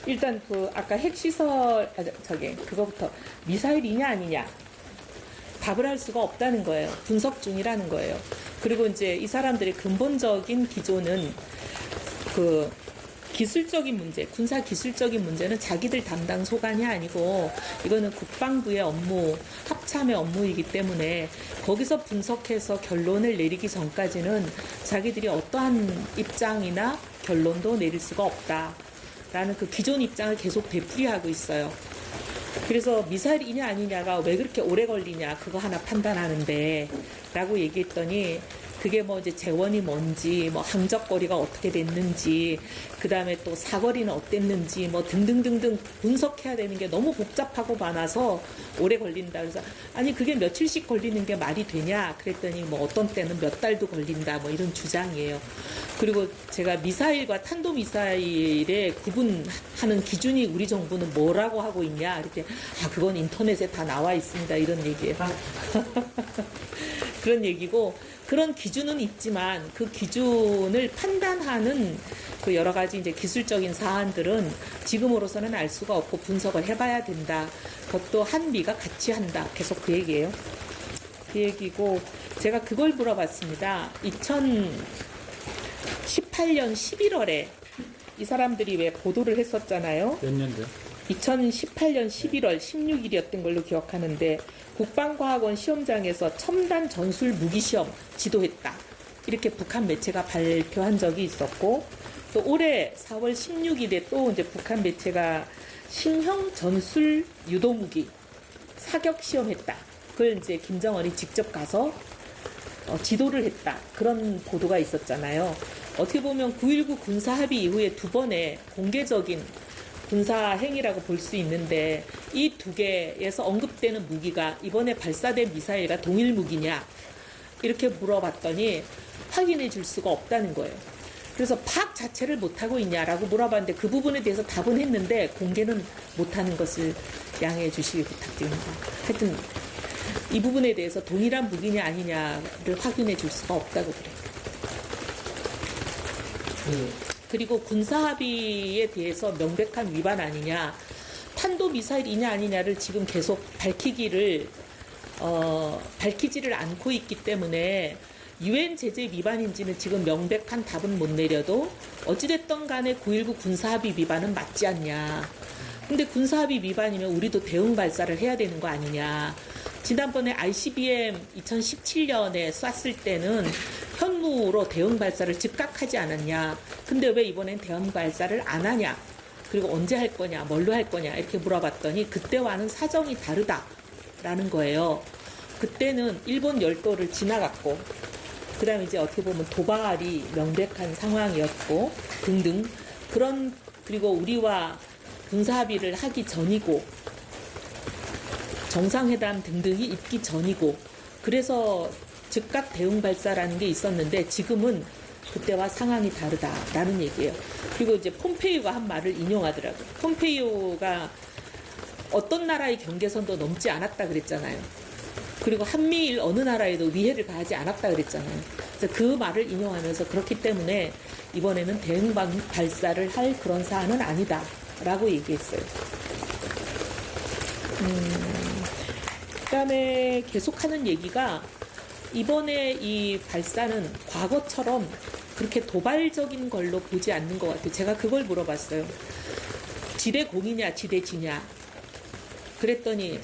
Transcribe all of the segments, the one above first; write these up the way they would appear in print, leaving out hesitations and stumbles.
일단 그 아까 핵시설 그거부터 미사일이냐 아니냐 답을 할 수가 없다는 거예요. 분석 중이라는 거예요. 그리고 이제 이 사람들의 근본적인 기조는 그 기술적인 문제, 군사 기술적인 문제는 자기들 담당 소관이 아니고 이거는 국방부의 업무, 합참의 업무이기 때문에 거기서 분석해서 결론을 내리기 전까지는 자기들이 어떠한 입장이나 결론도 내릴 수가 없다라는 그 기존 입장을 계속 되풀이하고 있어요. 그래서 미사일이냐 아니냐가 왜 그렇게 오래 걸리냐 그거 하나 판단하는데 라고 얘기했더니 그게 뭐 이제 재원이 뭔지 뭐 항적거리가 어떻게 됐는지 그 다음에 또 사거리는 어땠는지 뭐 등등등등 분석해야 되는 게 너무 복잡하고 많아서 오래 걸린다. 그래서 아니 그게 며칠씩 걸리는 게 말이 되냐 그랬더니 뭐 어떤 때는 몇 달도 걸린다 뭐 이런 주장이에요. 그리고 제가 미사일과 탄도미사일의 구분하는 기준이 우리 정부는 뭐라고 하고 있냐 이렇게 그건 인터넷에 다 나와 있습니다 이런 얘기예요. 그런 얘기고 그런 기준은 있지만 그 기준을 판단하는 그 여러 가지 이제 기술적인 사안들은 지금으로서는 알 수가 없고 분석을 해봐야 된다. 그것도 한미가 같이 한다. 계속 그 얘기예요. 그 얘기고 제가 그걸 물어봤습니다. 2018년 11월에 이 사람들이 왜 보도를 했었잖아요. 몇 년도요? 2018년 11월 16일이었던 걸로 기억하는데 국방과학원 시험장에서 첨단 전술 무기 시험 지도했다. 이렇게 북한 매체가 발표한 적이 있었고 또 올해 4월 16일에 또 이제 북한 매체가 신형 전술 유도 무기 사격 시험했다. 그걸 이제 김정은이 직접 가서 지도를 했다. 그런 보도가 있었잖아요. 어떻게 보면 9.19 군사합의 이후에 두 번의 공개적인 군사 행위라고 볼 수 있는데 이 두 개에서 언급되는 무기가 이번에 발사된 미사일과 동일 무기냐 이렇게 물어봤더니 확인해 줄 수가 없다는 거예요. 그래서 파악 자체를 못하고 있냐라고 물어봤는데 그 부분에 대해서 답은 했는데 공개는 못하는 것을 양해해 주시기 부탁드립니다. 하여튼 이 부분에 대해서 동일한 무기냐 아니냐를 확인해 줄 수가 없다고 그래요. 그리고 군사합의에 대해서 명백한 위반 아니냐, 탄도미사일이냐 아니냐를 지금 계속 밝히지를 않고 있기 때문에 UN 제재 위반인지는 지금 명백한 답은 못 내려도 어찌됐든 간에 9.19 군사합의 위반은 맞지 않냐. 근데 군사합의 위반이면 우리도 대응 발사를 해야 되는 거 아니냐. 지난번에 ICBM 2017년에 쐈을 때는 현무로 대응 발사를 즉각하지 않았냐. 근데 왜 이번엔 대응 발사를 안 하냐. 그리고 언제 할 거냐, 뭘로 할 거냐 이렇게 물어봤더니 그때와는 사정이 다르다라는 거예요. 그때는 일본 열도를 지나갔고 그 다음에 이제 어떻게 보면 도발이 명백한 상황이었고 등등 그리고 우리와 군사합의를 하기 전이고 정상회담 등등이 있기 전이고 그래서 즉각 대응 발사라는 게 있었는데 지금은 그때와 상황이 다르다라는 얘기예요. 그리고 이제 폼페이오가 한 말을 인용하더라고요. 폼페이오가 어떤 나라의 경계선도 넘지 않았다 그랬잖아요. 그리고 한미일 어느 나라에도 위해를 가하지 않았다 그랬잖아요. 그래서 그 말을 인용하면서 그렇기 때문에 이번에는 대응 발사를 할 그런 사안은 아니다라고 얘기했어요. 그다음에 계속하는 얘기가 이번에 이 발사는 과거처럼 그렇게 도발적인 걸로 보지 않는 것 같아요. 제가 그걸 물어봤어요. 지대공이냐 지대지냐 그랬더니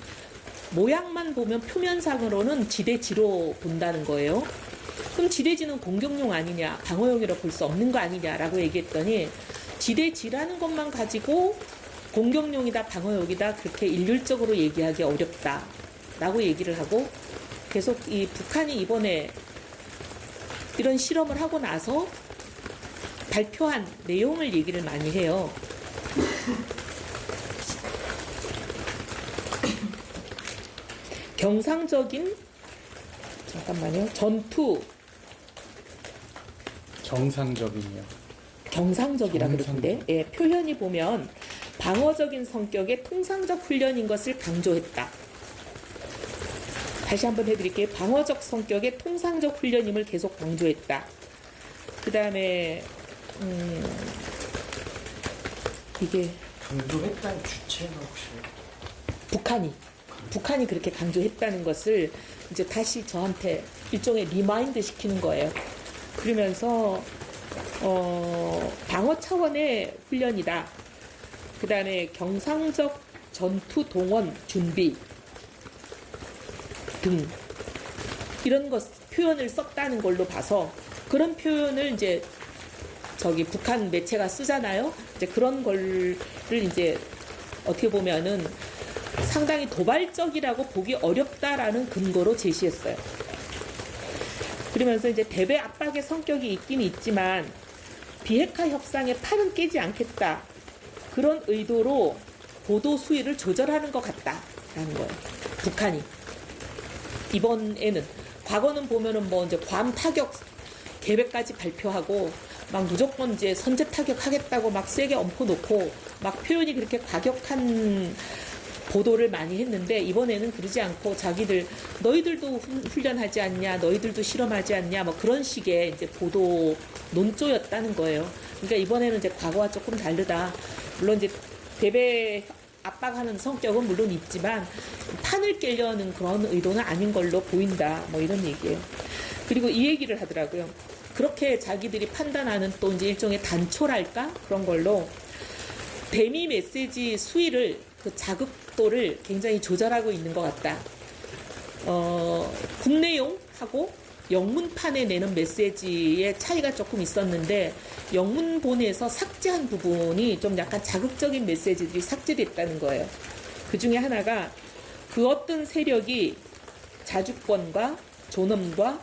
모양만 보면 표면상으로는 지대지로 본다는 거예요. 그럼 지대지는 공격용 아니냐 방어용이라고 볼 수 없는 거 아니냐라고 얘기했더니 지대지라는 것만 가지고 공격용이다 방어용이다 그렇게 일률적으로 얘기하기 어렵다라고 얘기를 하고 계속 이 북한이 이번에 이런 실험을 하고 나서 발표한 내용을 얘기를 많이 해요. 경상적인 전투 정상적이요. 경상적이라 그러던데 예, 표현이 보면 방어적인 성격의 통상적 훈련인 것을 강조했다. 다시 한번 해드릴게요. 방어적 성격의 통상적 훈련임을 계속 강조했다. 그 다음에 이게 강조했다는 주체가 혹시 북한이 그렇게 강조했다는 것을 이제 다시 저한테 일종의 리마인드 시키는 거예요. 그러면서 방어 차원의 훈련이다. 그 다음에 경상적 전투 동원 준비 등 이런 것 표현을 썼다는 걸로 봐서 그런 표현을 이제 저기 북한 매체가 쓰잖아요. 이제 그런 거를 이제 어떻게 보면은 상당히 도발적이라고 보기 어렵다라는 근거로 제시했어요. 그러면서 이제 대배 압박의 성격이 있긴 있지만 비핵화 협상의 판은 깨지 않겠다. 그런 의도로 보도 수위를 조절하는 것 같다라는 거예요. 북한이. 이번에는 과거는 보면은 뭐 이제 괌 타격 계획까지 발표하고 막 무조건 이제 선제 타격하겠다고 막 세게 엄포 놓고 막 표현이 그렇게 과격한 보도를 많이 했는데 이번에는 그러지 않고 자기들 너희들도 훈련하지 않냐, 너희들도 실험하지 않냐, 뭐 그런 식의 이제 보도 논조였다는 거예요. 그러니까 이번에는 이제 과거와 조금 다르다. 물론 이제 대배 압박하는 성격은 물론 있지만 판을 깨려는 그런 의도는 아닌 걸로 보인다. 뭐 이런 얘기예요. 그리고 이 얘기를 하더라고요. 그렇게 자기들이 판단하는 또 이제 일종의 단초랄까 그런 걸로 대미 메시지 수위를 그 자극도를 굉장히 조절하고 있는 것 같다. 국내용하고 영문판에 내는 메시지의 차이가 조금 있었는데 영문본에서 삭제한 부분이 좀 약간 자극적인 메시지들이 삭제됐다는 거예요. 그 중에 하나가 그 어떤 세력이 자주권과 존엄과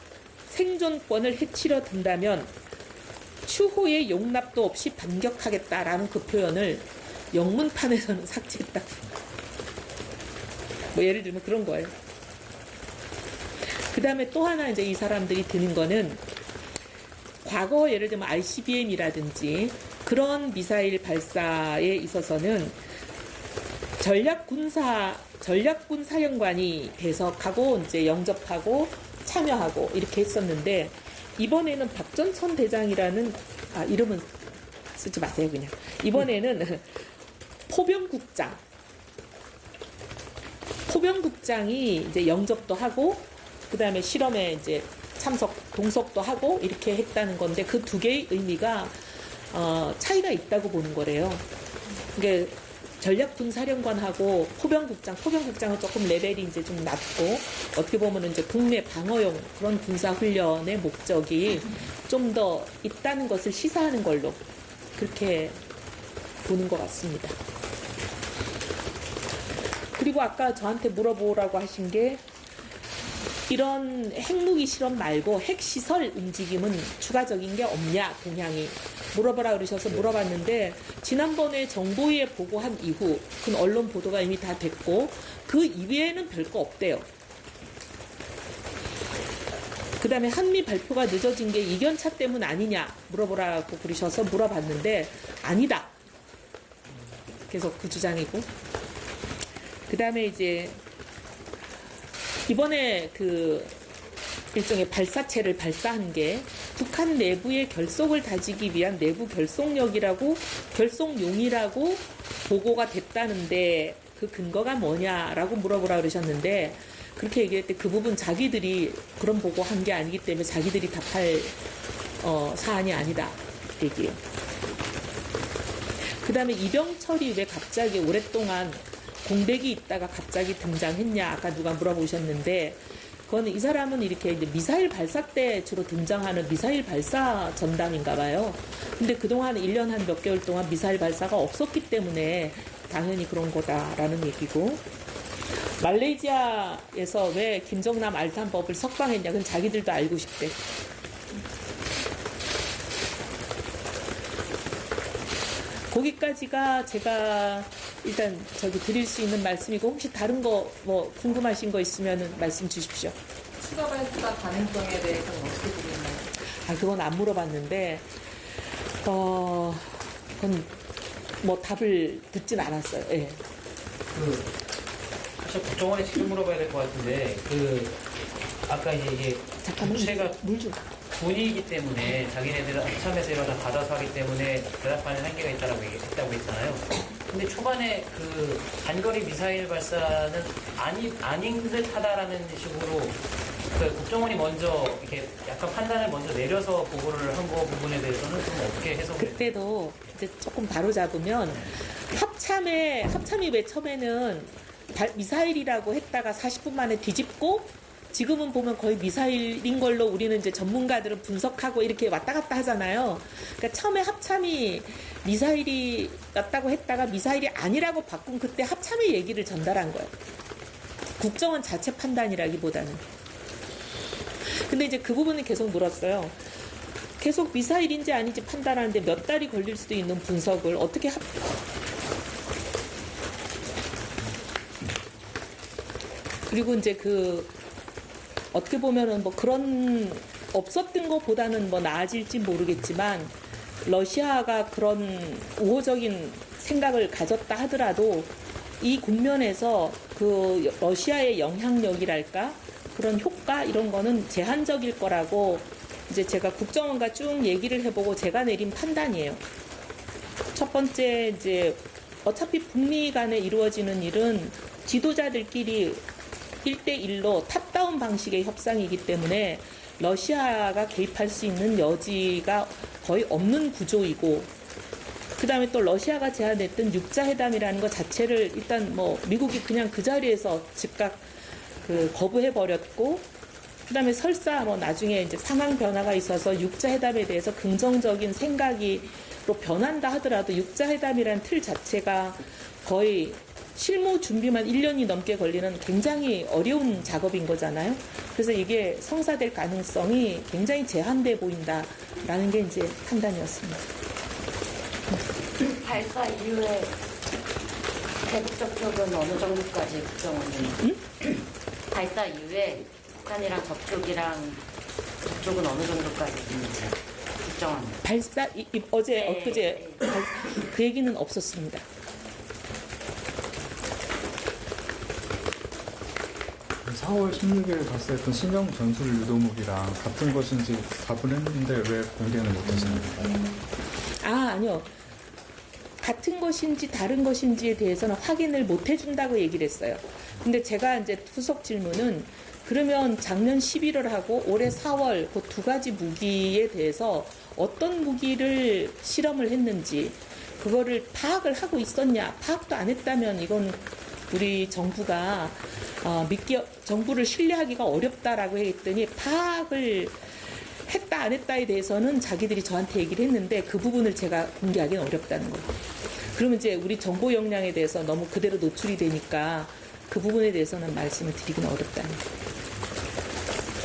생존권을 해치려 든다면 추후의 용납도 없이 반격하겠다라는 그 표현을 영문판에서는 삭제했다고. 뭐 예를 들면 그런 거예요. 그 다음에 또 하나 이제 이 사람들이 드는 거는 과거 예를 들면 ICBM이라든지 그런 미사일 발사에 있어서는 전략군 사령관이 배석하고 이제 영접하고 참여하고 이렇게 했었는데 이번에는 박전천 대장이라는 이름은 쓰지 마세요 그냥. 이번에는 포병국장이 이제 영접도 하고 그 다음에 실험에 이제 동석도 하고 이렇게 했다는 건데 그 두 개의 의미가 차이가 있다고 보는 거래요. 그러니까 전략군사령관하고 포병국장은 조금 레벨이 이제 좀 낮고 어떻게 보면 이제 국내 방어용 그런 군사훈련의 목적이 좀 더 있다는 것을 시사하는 걸로 그렇게 보는 것 같습니다. 그리고 아까 저한테 물어보라고 하신 게 이런 핵무기 실험 말고 핵시설 움직임은 추가적인 게 없냐, 동향이. 물어보라 그러셔서 물어봤는데 지난번에 정보위에 보고한 이후 그 언론 보도가 이미 다 됐고 그 이외에는 별거 없대요. 그 다음에 한미 발표가 늦어진 게 이견차 때문 아니냐 물어보라고 그러셔서 물어봤는데 아니다. 계속 그 주장이고. 그 다음에 이제 이번에 그 일종의 발사체를 발사한 게 북한 내부의 결속을 다지기 위한 내부 결속용이라고 보고가 됐다는데 그 근거가 뭐냐라고 물어보라 그러셨는데 그렇게 얘기할 때 그 부분 자기들이 그런 보고한 게 아니기 때문에 자기들이 답할 사안이 아니다 얘기예요. 그 다음에 이병철이 왜 갑자기 오랫동안 공백이 있다가 갑자기 등장했냐 아까 누가 물어보셨는데 그거는 이 사람은 이렇게 이제 미사일 발사 때 주로 등장하는 미사일 발사 전담인가 봐요. 근데 그동안 1년 한 몇 개월 동안 미사일 발사가 없었기 때문에 당연히 그런 거다라는 얘기고 말레이시아에서 왜 김정남 알탄법을 석방했냐 그건 자기들도 알고 싶대. 거기까지가 제가 일단 드릴 수 있는 말씀이고 혹시 다른 거 뭐 궁금하신 거 있으면 말씀 주십시오. 추가 발사 가능성에 대해서는 어떻게 보시나요? 그건 안 물어봤는데 그건 뭐 답을 듣진 않았어요. 예. 사실 국정원에 직접 물어봐야 될 것 같은데 아까 이게 잠깐만 주체가 물 좀. 군이기 때문에 자기네들 참여해서 이러다 받아서 하기 때문에 대답하는 한계가 있다고 했잖아요. 근데 초반에 그 단거리 미사일 발사는 아닌 듯하다라는 식으로 그 국정원이 먼저 이렇게 약간 판단을 먼저 내려서 보고를 한 거 부분에 대해서는 좀 어떻게 해석을 해요? 그때도 이제 조금 바로 잡으면 합참이 왜 처음에는 미사일이라고 했다가 40분 만에 뒤집고 지금은 보면 거의 미사일인 걸로 우리는 이제 전문가들은 분석하고 이렇게 왔다 갔다 하잖아요. 그러니까 처음에 합참이 미사일이었다고 했다가 미사일이 아니라고 바꾼 그때 합참의 얘기를 전달한 거예요. 국정원 자체 판단이라기보다는. 근데 이제 그 부분은 계속 물었어요. 계속 미사일인지 아닌지 판단하는데 몇 달이 걸릴 수도 있는 분석을 어떻게 그리고 이제 어떻게 보면은 뭐 그런 없었던 것보다는 뭐 나아질지 모르겠지만 러시아가 그런 우호적인 생각을 가졌다 하더라도 이 국면에서 그 러시아의 영향력이랄까 그런 효과 이런 거는 제한적일 거라고 이제 제가 국정원과 쭉 얘기를 해보고 제가 내린 판단이에요. 첫 번째 이제 어차피 북미 간에 이루어지는 일은 지도자들끼리 1대1로 탑다운 방식의 협상이기 때문에 러시아가 개입할 수 있는 여지가 거의 없는 구조이고 그 다음에 또 러시아가 제안했던 육자회담이라는 것 자체를 일단 뭐 미국이 그냥 그 자리에서 즉각 거부해버렸고 그 다음에 설사 뭐 나중에 이제 상황 변화가 있어서 육자회담에 대해서 긍정적인 생각으로 변한다 하더라도 육자회담이라는 틀 자체가 거의 실무 준비만 1년이 넘게 걸리는 굉장히 어려운 작업인 거잖아요. 그래서 이게 성사될 가능성이 굉장히 제한돼 보인다라는 게 이제 판단이었습니다. 발사 이후에 대북 접촉은 어느 정도까지 국정원이? 발사 이후에 북한이랑 접촉은 어느 정도까지 있는지 국정원. 발사 어제 네. 엊그제 그 얘기는 없었습니다. 4월 16일 발사했던 신형 전술 유도무기랑 같은 것인지 답을 했는데 왜 공개는 못하시나요? 아니요. 같은 것인지 다른 것인지에 대해서는 확인을 못 해준다고 얘기를 했어요. 근데 제가 이제 후속 질문은 그러면 작년 11월하고 올해 4월 그 두 가지 무기에 대해서 어떤 무기를 실험을 했는지 그거를 파악을 하고 있었냐, 파악도 안 했다면 이건 우리 정부가 정부를 신뢰하기가 어렵다라고 했더니 파악을 했다 안 했다에 대해서는 자기들이 저한테 얘기를 했는데 그 부분을 제가 공개하기는 어렵다는 거예요. 그러면 이제 우리 정보 역량에 대해서 너무 그대로 노출이 되니까 그 부분에 대해서는 말씀을 드리기는 어렵다는 거예요.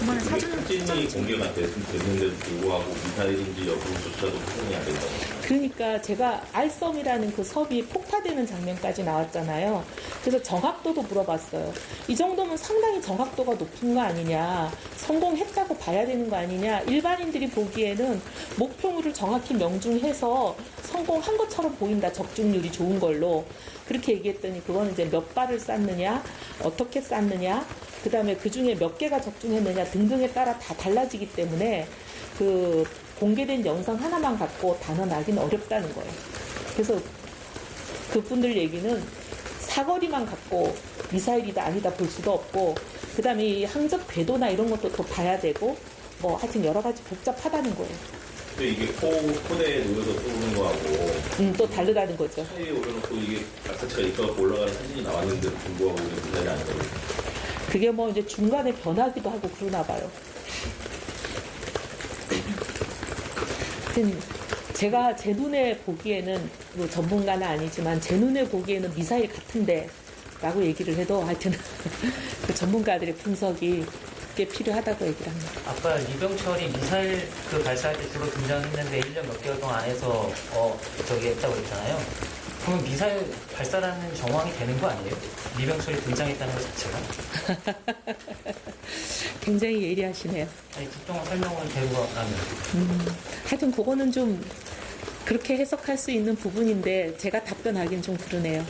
사진이 공개가 됐는데도 불구하고 미사일인지 여부조차도 확인이 안 된다고. 그러니까 제가 알섬이라는 그 섭이 폭파되는 장면까지 나왔잖아요. 그래서 정확도도 물어봤어요. 이 정도면 상당히 정확도가 높은 거 아니냐, 성공했다고 봐야 되는 거 아니냐, 일반인들이 보기에는 목표물을 정확히 명중해서 성공한 것처럼 보인다, 적중률이 좋은 걸로. 그렇게 얘기했더니 그거는 이제 몇 발을 쐈느냐, 어떻게 쐈느냐, 그 다음에 그 중에 몇 개가 적중했느냐 등등에 따라 다 달라지기 때문에 그 공개된 영상 하나만 갖고 단언하기는 어렵다는 거예요. 그래서 그분들 얘기는 사거리만 갖고 미사일이다 아니다 볼 수도 없고 그 다음에 이 항적 궤도나 이런 것도 또 봐야 되고 뭐 하여튼 여러 가지 복잡하다는 거예요. 근데 이게 포대에 놓여서 쏘는 거하고 또 다르다는 거죠. 차에 올려놓고 이게 발사체가 있어서 올라가는 사진이 나왔는데도 불구하고 이게 미사일이 아니거든요. 그게 뭐 이제 중간에 변하기도 하고 그러나 봐요. 하여튼 제가 제 눈에 보기에는 뭐 전문가는 아니지만 제 눈에 보기에는 미사일 같은데 라고 얘기를 해도 하여튼 그 전문가들의 분석이 꽤 필요하다고 얘기를 합니다. 아까 리병철이 미사일 그 발사할 때 주로 등장했는데 1년 몇 개월 동안 안 해서 저기 했다고 했잖아요. 그러면 미사일 발사라는 정황이 되는 거 아니에요? 리병철이 등장했다는 것 자체가? 굉장히 예리하시네요. 아니 국정원 설명을 대고 나면 하여튼 그거는 좀 그렇게 해석할 수 있는 부분인데 제가 답변하기는 좀 그러네요.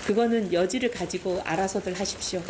그거는 여지를 가지고 알아서들 하십시오.